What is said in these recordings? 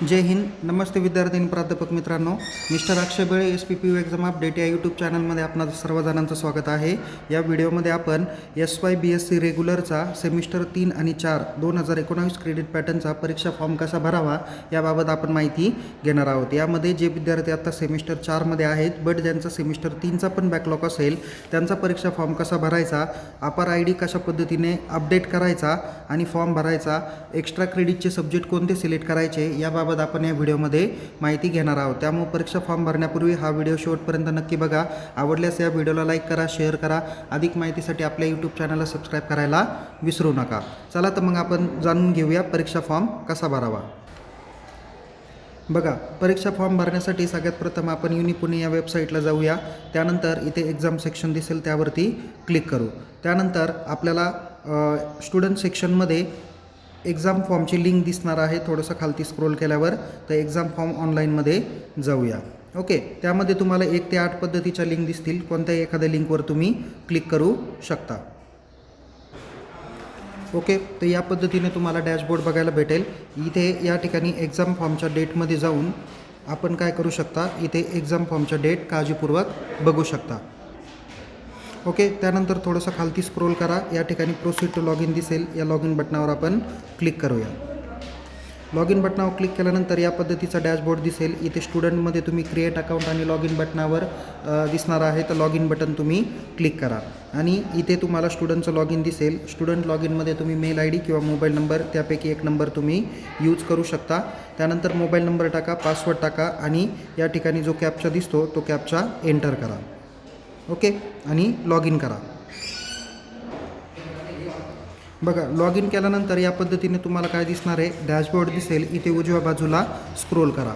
जय हिंद. नमस्ते विद्यार्थी आणि प्राध्यापक मित्रांनो. मिस्टर अक्षय बळे SPPU एक्झाम अपडेट या यूट्यूब चॅनलमध्ये आपणा सर्वजणांचं स्वागत आहे. या व्हिडिओमध्ये आपण SYBSC रेग्युलरचा सेमिस्टर 3 आणि 4 2019 क्रेडिट पॅटर्नचा परीक्षा फॉर्म कसा भरावा याबाबत आपण माहिती घेणार आहोत. यामध्ये जे विद्यार्थी आता सेमिस्टर 4मध्ये आहेत बट ज्यांचा सेमिस्टर 3चा पण बॅकलॉग असेल त्यांचा परीक्षा फॉर्म कसा भरायचा, अपर ID कशा पद्धतीने अपडेट करायचा आणि फॉर्म भरायचा, एक्स्ट्रा क्रेडिटचे सब्जेक्ट कोणते सिलेक्ट करायचे याबाबत आपण या व्हिडिओमध्ये माहिती घेणार आहोत. त्यामुळे परीक्षा फॉर्म भरण्यापूर्वी हा व्हिडिओ शेवटपर्यंत नक्की बघा. आवडल्यास या व्हिडिओला लाईक करा, शेअर करा. अधिक माहितीसाठी आपल्या यूट्यूब चॅनलला सबस्क्राईब करायला विसरू नका. चला तर मग आपण जाणून घेऊया परीक्षा फॉर्म कसा भरावा. बघा, परीक्षा फॉर्म भरण्यासाठी सगळ्यात प्रथम आपण युनिपुणे या वेबसाईटला जाऊया. त्यानंतर इथे एक्झाम सेक्शन दिसेल त्यावरती क्लिक करू. त्यानंतर आपल्याला स्टुडंट सेक्शनमध्ये एक्झाम फॉर्मची लिंक दिसणार आहे. थोडंसं खालती स्क्रोल केल्यावर तर एक्झाम फॉर्म ऑनलाईनमध्ये जाऊया. ओके, त्यामध्ये तुम्हाला 1 ते 8 पद्धतीच्या लिंक दिसतील. कोणत्याही एखाद्या लिंकवर तुम्ही क्लिक करू शकता. ओके, तर या पद्धतीने तुम्हाला डॅशबोर्ड बघायला भेटेल. इथे या ठिकाणी एक्झाम फॉर्मच्या डेटमध्ये जाऊन आपण काय करू शकता, इथे एक्झाम फॉर्मच्या डेट काळजीपूर्वक बघू शकता. ओके, त्यानंतर थोडंसं खालती स्क्रोल करा. या ठिकाणी प्रोसीड टू लॉग इन दिसेल. या लॉग इन बटनावर आपण क्लिक करूया. लॉग इन बटनावर क्लिक केल्यानंतर या पद्धतीचा डॅशबोर्ड दिसेल. इथे स्टुडंटमध्ये तुम्ही क्रिएट अकाउंट आणि लॉग इन बटनावर दिसणार आहे. तर लॉग इन बटन तुम्ही क्लिक करा आणि इथे तुम्हाला स्टुडंटचं लॉग इन दिसेल. स्टुडंट लॉग इनमध्ये तुम्ही मेल ID किंवा मोबाईल नंबर त्यापैकी एक नंबर तुम्ही यूज करू शकता. त्यानंतर मोबाईल नंबर टाका, पासवर्ड टाका आणि या ठिकाणी जो कॅप्चा दिसतो तो कॅप्चा एंटर करा. ओके, आणि लॉग इन करा. बघा, लॉग इन केल्यानंतर या पद्धतीने तुम्हाला काय दिसणार आहे, डॅशबोर्ड दिसेल. इथे उजव्या बाजूला स्क्रोल करा.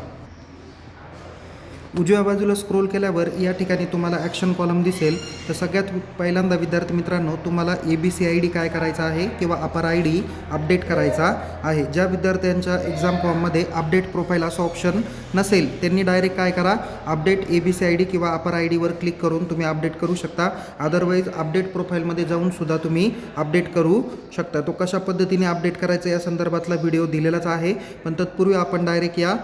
उजव्या बाजूला स्क्रोल केल्यावर या ठिकाणी तुम्हाला ॲक्शन कॉलम दिसेल. तर सगळ्यात पहिल्यांदा विद्यार्थी मित्रांनो तुम्हाला ABC ID काय करायचा आहे किंवा अपर ID अपडेट करायचा आहे. ज्या विद्यार्थ्यांच्या एक्झाम फॉर्ममध्ये अपडेट प्रोफाईल असं ऑप्शन नसेल त्यांनी डायरेक्ट काय करा, अपडेट ABC ID किंवा अपर IDवर क्लिक करून तुम्ही अपडेट करू शकता. अदरवाईज अपडेट प्रोफाईलमध्ये जाऊन सुद्धा तुम्ही अपडेट करू शकता. तो कशा पद्धतीने अपडेट करायचा या संदर्भातला व्हिडिओ दिलेलाच आहे. पण तत्पूर्वी आपण डायरेक्ट या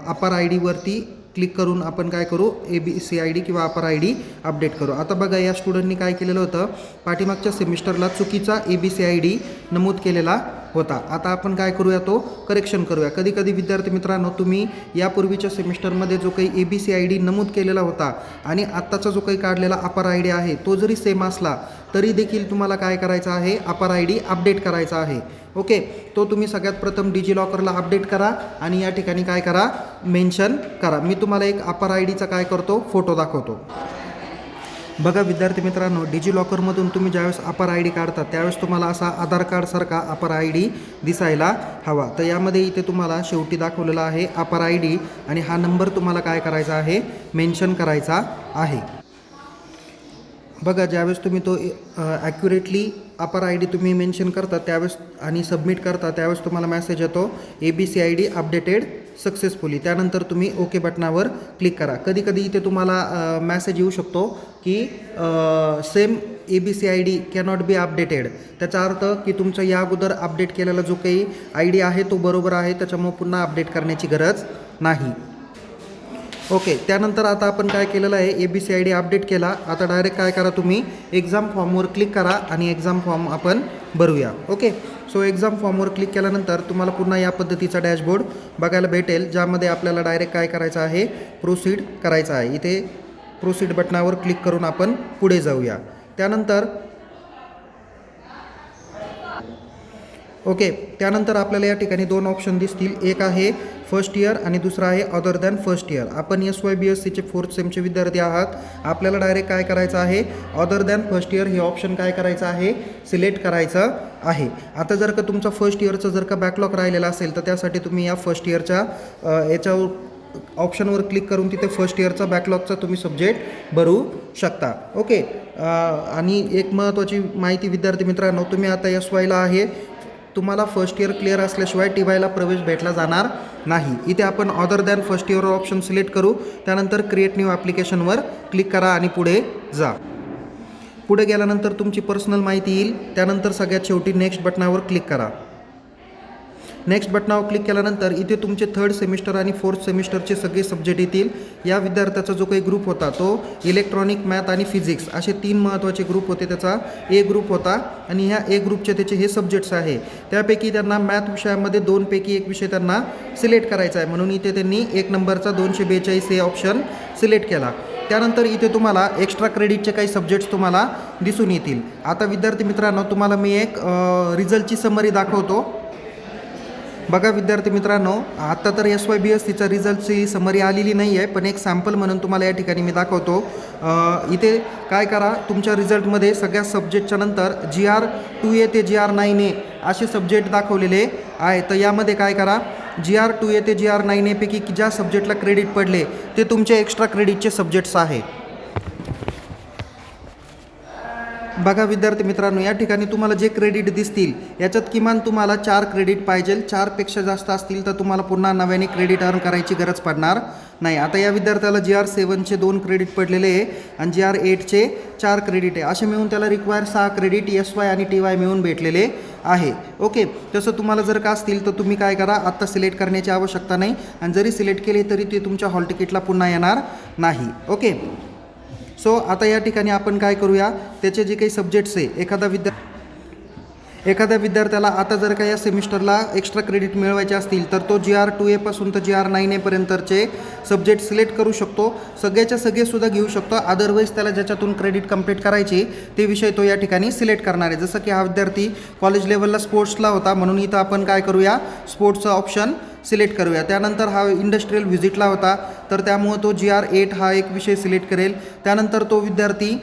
अपर IDवरती क्लिक करून आपण काय करू, ABC ID किंवा अपर ID अपडेट करू. आता बघा, या स्टुडंटनी काय केलेलं होतं, पाठीमागच्या सेमिस्टरला चुकीचा ABC ID नमूद केलेला होता. आता आपण काय करूया, तो करेक्शन करूया. कधी कधी विद्यार्थी मित्रांनो तुम्ही यापूर्वीच्या सेमिस्टरमध्ये जो काही ABC ID नमूद केलेला होता आणि आत्ताचा जो काही काढलेला अपर ID आहे तो जरी सेम असला तरी देखील तुम्हाला काय करायचं आहे, अपर ID अपडेट करायचा आहे. ओके, तो तुम्ही सगळ्यात प्रथम डिजिलॉकरला अपडेट करा आणि या ठिकाणी काय करा, मेन्शन करा. मी तुम्हाला एक अपर IDचा काय करतो, फोटो दाखवतो. बघा विद्यार्थी मित्रांनो, डिजिलॉकरमधून तुम्ही ज्यावेळेस अपर ID काढता त्यावेळेस तुम्हाला असा आधार कार्डसारखा अपर ID दिसायला हवा. तर यामध्ये इथे तुम्हाला शेवटी दाखवलेला आहे अपर ID आणि हा नंबर तुम्हाला काय करायचा आहे, मेन्शन करायचा आहे. बघा, ज्यावेळेस तुम्ही तो ॲक्युरेटली अपर ID तुम्ही मेन्शन करता त्यावेळेस आणि सबमिट करता त्यावेळेस तुम्हाला मेसेज येतो ABC ID अपडेटेड सक्सेसफुली. त्यानंतर तुम्ही ओके बटनावर क्लिक करा. कधी कधी इथे तुम्हाला मेसेज येऊ शकतो की same ABC ID cannot be updated. त्याचा अर्थ की तुमचा या अगोदर अपडेट केलेला जो काही ID आहे तो बरोबर आहे, त्याच्यामुळे पुन्हा अपडेट करण्याची गरज नाही. ओके, त्यानंतर आता आपण काय केलेलं आहे, ABC ID अपडेट केला. आता डायरेक्ट काय करा, तुम्ही एक्झाम फॉर्मवर क्लिक करा आणि एक्झाम फॉर्म आपण भरूया. ओके, सो एक्झाम फॉर्मवर क्लिक केल्यानंतर तुम्हाला पुन्हा या पद्धतीचा डॅशबोर्ड बघायला भेटेल, ज्यामध्ये आपल्याला डायरेक्ट काय करायचं आहे, प्रोसीड करायचं आहे. इथे प्रोसीड बटनावर क्लिक करून आपण पुढे जाऊया. त्यानंतर ओके, त्यानंतर आपल्याला या ठिकाणी 2 ऑप्शन दिसतील. एक आहे फर्स्ट इयर आणि दुसरा आहे अदर दॅन फर्स्ट इयर. आपण SYBSCचे 4th सेमचे विद्यार्थी आहात. आपल्याला डायरेक्ट काय करायचं आहे, अदर दॅन फर्स्ट इयर हे ऑप्शन काय करायचं आहे, सिलेक्ट करायचं आहे. आता जर का तुमचा फर्स्ट इयरचं जर का बॅकलॉग राहिलेला असेल तर त्यासाठी तुम्ही या फर्स्ट इयरच्या याच्यावर ऑप्शनवर क्लिक करून तिथे फर्स्ट इयरचा बॅकलॉगचा तुम्ही सब्जेक्ट भरू शकता. ओके, आणि एक महत्त्वाची माहिती विद्यार्थी मित्रांनो, तुम्ही आता SYला आहे, तुम्हाला फर्स्ट इयर क्लिअर असल्याशिवाय TYला प्रवेश भेटला जाणार नाही. इथे आपण other than first year option select करू. त्यानंतर क्रिएट न्यू ॲप्लिकेशनवर क्लिक करा आणि पुढे जा. पुढे गेल्यानंतर तुमची पर्सनल माहिती येईल. त्यानंतर सगळ्यात शेवटी नेक्स्ट बटनावर क्लिक करा. नेक्स्ट बटनावर क्लिक केल्यानंतर इथे तुमचे 3rd सेमिस्टर आणि 4th सेमिस्टरचे सगळे सब्जेक्ट येतील. या विद्यार्थ्याचा जो काही ग्रुप होता तो इलेक्ट्रॉनिक, मॅथ आणि फिजिक्स असे 3 महत्त्वाचे ग्रुप होते. त्याचा ए ग्रुप होता आणि ह्या ए ग्रुपचे त्याचे हे सब्जेक्ट्स आहे. त्यापैकी त्यांना मॅथ विषयामध्ये 2 पैकी 1 विषय त्यांना सिलेक्ट करायचा आहे, म्हणून इथे त्यांनी 1 नंबरचा 242 हे ऑप्शन सिलेक्ट केला. त्यानंतर इथे तुम्हाला एक्स्ट्रा क्रेडिटचे काही सब्जेक्ट्स तुम्हाला दिसून येतील. आता विद्यार्थी मित्रांनो, तुम्हाला मी एक रिझल्टची समरी दाखवतो. बघा विद्यार्थी मित्रांनो, आत्ता तर SYBSCचा रिझल्टची समरी आलेली नाही आहे, पण एक सॅम्पल म्हणून तुम्हाला या ठिकाणी मी दाखवतो. इथे काय करा, तुमच्या रिझल्टमध्ये सगळ्या सब्जेक्टच्या नंतर GR2A ते GR9A असे सब्जेक्ट दाखवलेले आहे. तर यामध्ये काय करा, GR2A ते GR9A पैकी ज्या सब्जेक्टला क्रेडिट पडले ते तुमचे एक्स्ट्रा क्रेडिटचे सब्जेक्ट्स आहे. बघा विद्यार्थी मित्रांनो, या ठिकाणी तुम्हाला जे क्रेडिट दिसतील याच्यात किमान तुम्हाला 4 क्रेडिट पाहिजे. 4पेक्षा जास्त असतील तर तुम्हाला पुन्हा नव्याने क्रेडिट अर्न करायची गरज पडणार नाही. आता या विद्यार्थ्याला GR7चे 2 क्रेडिट पडलेले आहे आणि GR8चे 4 क्रेडिट आहे. असे मिळून त्याला रिक्वायर 6 क्रेडिट SY आणि TY मिळून भेटलेले आहे. ओके, तसं तुम्हाला जर का असतील तर तुम्ही काय करा, आत्ता सिलेक्ट करण्याची आवश्यकता नाही आणि जरी सिलेक्ट केले तरी ते तुमच्या हॉल तिकीटला पुन्हा येणार नाही. ओके, सो आता या ठिकाणी आपण काय करूया, त्याचे जे काही सब्जेक्ट्स आहे, एखाद्या विद्यार्थ्याला आता जर का या सेमिस्टरला एक्स्ट्रा क्रेडिट मिळवायचे असतील तर तो GR2A पासून तर GR9A पर्यंतचे सब्जेक्ट सिलेक्ट करू शकतो. सगळ्याच्या सगळे सुद्धा घेऊ शकतो. अदरवाईज त्याला ज्याच्यातून क्रेडिट कंप्लीट करायचे ते विषय तो या ठिकाणी सिलेक्ट करणार आहे. जसं की हा विद्यार्थी कॉलेज लेवलला स्पोर्ट्सला होता, म्हणून इथं आपण काय करूया, स्पोर्ट्सचा ऑप्शन सिलेक्ट करूया. त्यानंतर हा इंडस्ट्रियल व्हिजिटला होता, तर त्यामुळं तो GR8 हा एक विषय सिलेक्ट करेल. त्यानंतर तो विद्यार्थी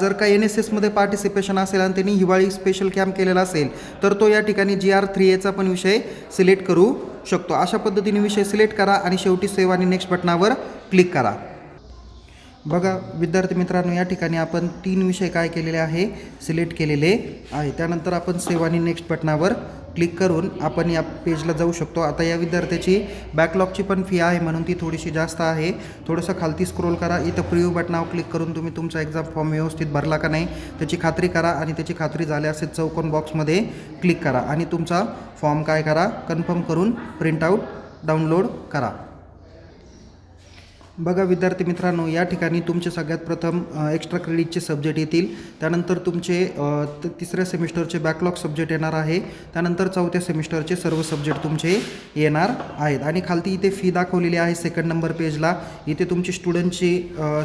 जर का NSSमध्ये पार्टिसिपेशन असेल आणि त्यांनी हिवाळी स्पेशल कॅम्प केलेला असेल तर तो या ठिकाणी GR3Aचा पण विषय सिलेक्ट करू शकतो. अशा पद्धतीने विषय सिलेक्ट करा आणि शेवटी सेव्ह आणि नेक्स्ट बटनावर क्लिक करा. बघा विद्यार्थी मित्रांनो, या ठिकाणी आपण 3 विषय काय केलेले आहे, सिलेक्ट केलेले आहे. त्यानंतर आपण सेव्ह आणि नेक्स्ट बटनावर क्लिक करून आपण या पेजला जाऊ शकतो. आता या विद्यार्थ्याची बॅकलॉगची पण फी आहे, म्हणून ती थोडीशी जास्त आहे. थोडंसं खालती स्क्रोल करा. इथं प्रिव्ह्यू बटनावर क्लिक करून तुम्ही तुमचा एक्झाम फॉर्म व्यवस्थित भरला का नाही त्याची खात्री करा आणि त्याची खात्री झाली असेल चौकोन बॉक्समध्ये क्लिक करा आणि तुमचा फॉर्म काय करा, कन्फर्म करून प्रिंटआउट डाउनलोड करा. बघा विद्यार्थी मित्रांनो, या ठिकाणी तुमचे सगळ्यात प्रथम एक्स्ट्रा क्रेडिटचे सब्जेक्ट येतील. त्यानंतर तुमचे 3ऱ्या सेमिस्टरचे बॅकलॉग सब्जेक्ट येणार आहे. त्यानंतर 4थ्या सेमिस्टरचे सर्व सब्जेक्ट तुमचे येणार आहेत. आणि खालती इथे फी दाखवलेली आहे 2nd नंबर पेजला. इथे तुमची स्टुडंटची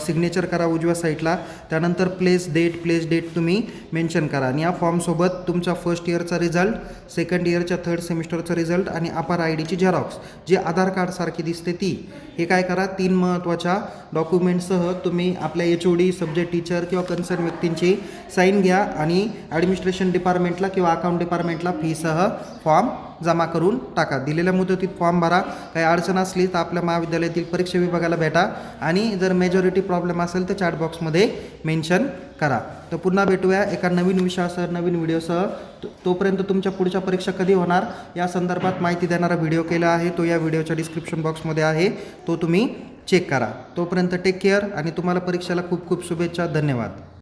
सिग्नेचर करा उजव्या साईडला. त्यानंतर प्लेस डेट तुम्ही मेन्शन करा आणि या फॉर्मसोबत तुमचा 1st इयरचा रिझल्ट, 2nd इयरच्या 3rd सेमिस्टरचा रिझल्ट आणि अपार IDची झेरॉक्स जे आधार कार्डसारखी दिसते ती, हे काय करा, 3 महत्त्वाच्या डॉक्युमेंटसह तुम्ही आपल्या HOD, सब्जेक्ट टीचर किंवा कन्सर्न व्यक्तींची साईन घ्या आणि ॲडमिनिस्ट्रेशन डिपार्टमेंटला किंवा अकाउंट डिपार्टमेंटला फीसह फॉर्म जमा करून टाका. दिलेल्या मुदतीत फॉर्म भरा. काही अडचण असली तर आपल्या महाविद्यालयातील परीक्षा विभागाला भेटा आणि जर मेजॉरिटी प्रॉब्लेम असेल तर चॅट बॉक्समध्ये मेन्शन करा. तर पुन्हा भेटूया एका नवीन विषयासह, नवीन व्हिडिओसह. तोपर्यंत तुमच्या पुढच्या परीक्षा कधी होणार या संदर्भात माहिती देणारा व्हिडिओ केला आहे, तो या व्हिडिओच्या डिस्क्रिप्शन बॉक्समध्ये आहे, तो तुम्ही चेक करा. तोपर्यंत टेक केअर आणि तुम्हाला परीक्षेला खूप खूप शुभेच्छा. धन्यवाद.